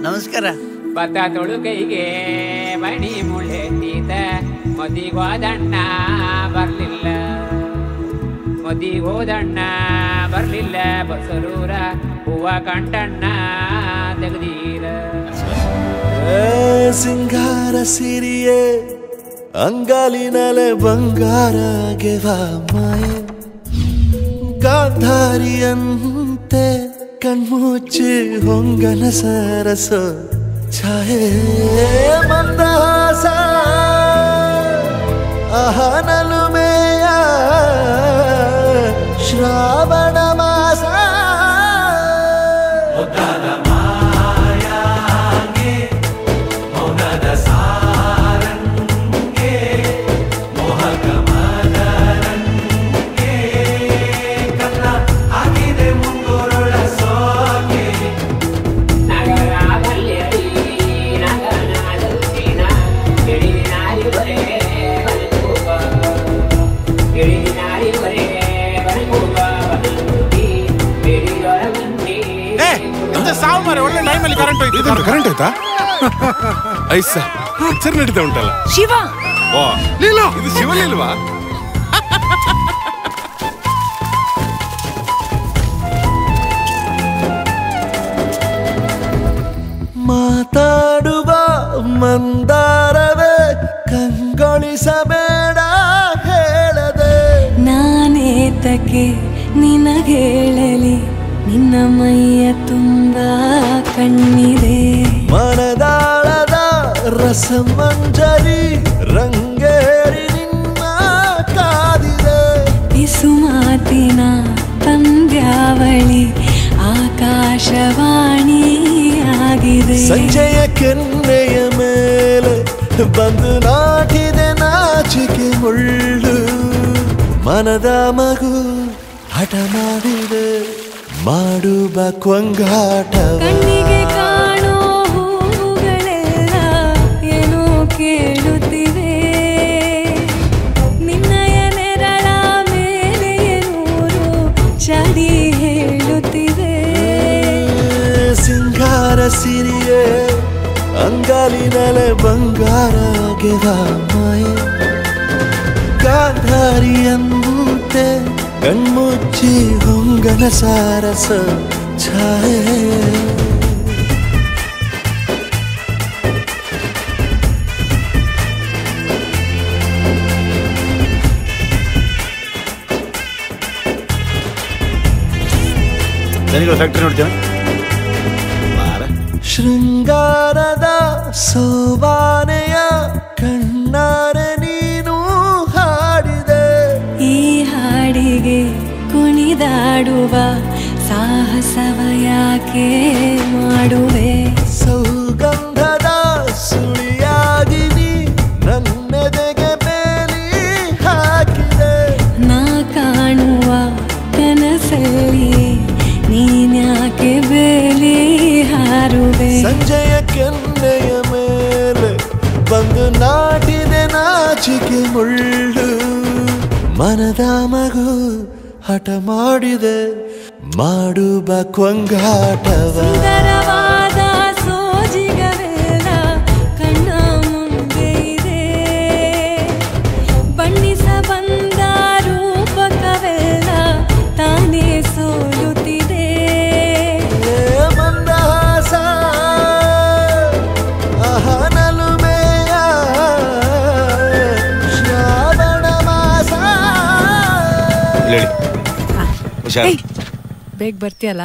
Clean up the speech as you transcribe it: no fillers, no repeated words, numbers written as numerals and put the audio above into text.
ನಮಸ್ಕಾರ. ಭತ್ತ ತೊಳು ಕೈಗೆ ಮಣಿ ಮುಳ್ಳೆತ್ತೀತ ಮದಿಗೋದಣ್ಣ ಬರ್ಲಿಲ್ಲ, ಮದಿಗೋದಣ್ಣ ಬರ್ಲಿಲ್ಲ, ಬಸರೂರ ಹೂವ ಕಂಟಣ್ಣ ತೆಗದೀರ. ಸಿಂಗಾರ ಸಿರಿಯೇ ಅಂಗಾಲಿನಲೆ ಬಂಗಾರ ಗೆವಾ ಮಾಯೆ, ಗಾಂಧಾರಿಯಂತೆ ಕಣ್ಮುಚ್ಚಿ ಹೊಂಗನ ಸರಸ ಛಾಯೆ, ಮಂದಹಾಸ ಅಹನಲುಮೆಯ ಶ್ರಾವಣ ಮಾಸ, ಒಳ್ಳೆ ಟೈಮಲ್ಲಿ ಕರೆಂಟ್ ಹೋಯ್ತು. ಕರೆಂಟ್ ಆಯ್ತಾ? ಐಸ ಪಿಕ್ಚರ್ ನಡೀತಾ ಉಂಟಲ್ಲ. ಶಿವ ಓ ಲೀಲಾ, ಇದು ಶಿವಲಿಲ್ವಾ? ಮಾತಾಡುವ ಮಂದಾರವೇ ಕಂಗೊಳಿಸಬೇಡ ಹೇಳದೆ, ನಾನೇತಕ್ಕೆ ನಿನಗೇಳಲಿ, ನಿನ್ನ ಮೈಯ ತುಂಬ ಕಣ್ಣಿದೆ. ಮನದಾಳದ ರಸಮಂಜರಿ ರಂಗೇರಿ ನಿನ್ನ ಕಾದಿದೆ, ಬಿಸು ಮಾತಿನ ಪಂದ್ಯಾವಳಿ ಆಕಾಶವಾಣಿಯಾಗಿದೆ. ಸಂಜೆಯ ಕೆನ್ನೆಯ ಮೇಲೆ ಬಂದು ನಾಟಿದೆ ನಾಚಿಕೆ ಮುಳ್ಳು, ಮನದ ಮಗು ಹಠ ಮಾಡಿದೆ ಮಾಡುವ ಕೊಂಗಾಟವ. ಕಣ್ಣಿಗೆ ಕಾಣೋ ಹೂಗಳೆಲ್ಲ ಏನೋ ಕೇಳುತ್ತಿವೆ, ನಿನ್ನಯ ನೆರಳ ಮೇಲೆ ನೂರು ಚಡಿ ಹೇಳುತ್ತಿವೆ. ಸಿಂಗಾರ ಸಿರಿಯೇ ಅಂಗಾಲಿನಲೆ ಬಂಗಾರ ಗೆವಾ ಮಾಯೆ, ಗಾಂಧಾರಿಯಂತೆ ಕಣ್ಮುಚ್ಚಿ ಹೊಂಗನ ಸಾರಸ ಛಾಯೆ. ಫ್ಯಾಕ್ಟ್ರಿ ನೋಡ್ತೇವೆ. ಶೃಂಗಾರದ ಸೋಬಾನೆಯ ಕಣ್ಣಾರೆ ನೀನು ಹಾಡಿದೆ, ಈ ಹಾಡಿಗೆ ಕುಣಿದಾಡುವ ಸಾಹಸವ ಯಾಕೆ ಮಾಡುವೆ. ಸೌಗಂಧದ ಸುಳಿಯಾಗಿ ನೀ ನನ್ನೆದೆಗೆ ಬೇಲಿ ಹಾಕಿದೆ, ನಾ ಕಾಣುವ ಕನಸಲ್ಲಿ ನೀನ್ಯಾಕೆ ಬೇಲಿ ಹಾರುವೆ. ಸಂಜೆಯ ಕೆನ್ನೆಯ ಮೇಲೆ ಬಂದು ನಾಟಿದೆ ನಾಚಿಕೆ ಮುಳ್ಳು, ಮನದ ಮಗು ಹಠ ಮಾಡಿದೆ ಮಾಡುವ ಕೊಂಗಾಟವ. ಸುಂದರವಾದ ಸೋಜಿಗವೆಲ್ಲ ಕಣ್ಣ ಮುಂದೆ ಇದೆ, ಬಣ್ಣಿಸ ಬಂದ ರೂಪಕವೆಲ್ಲ ತಾನೇ ಸೋಲುತ್ತಿದೆ. ಮಂದಹಾಸ ಅಹನಲುಮೆಯ ಶ್ರಾವಣ ಮಾಸ. ಬೇಗ ಬರ್ತೀಯಲ್ಲ?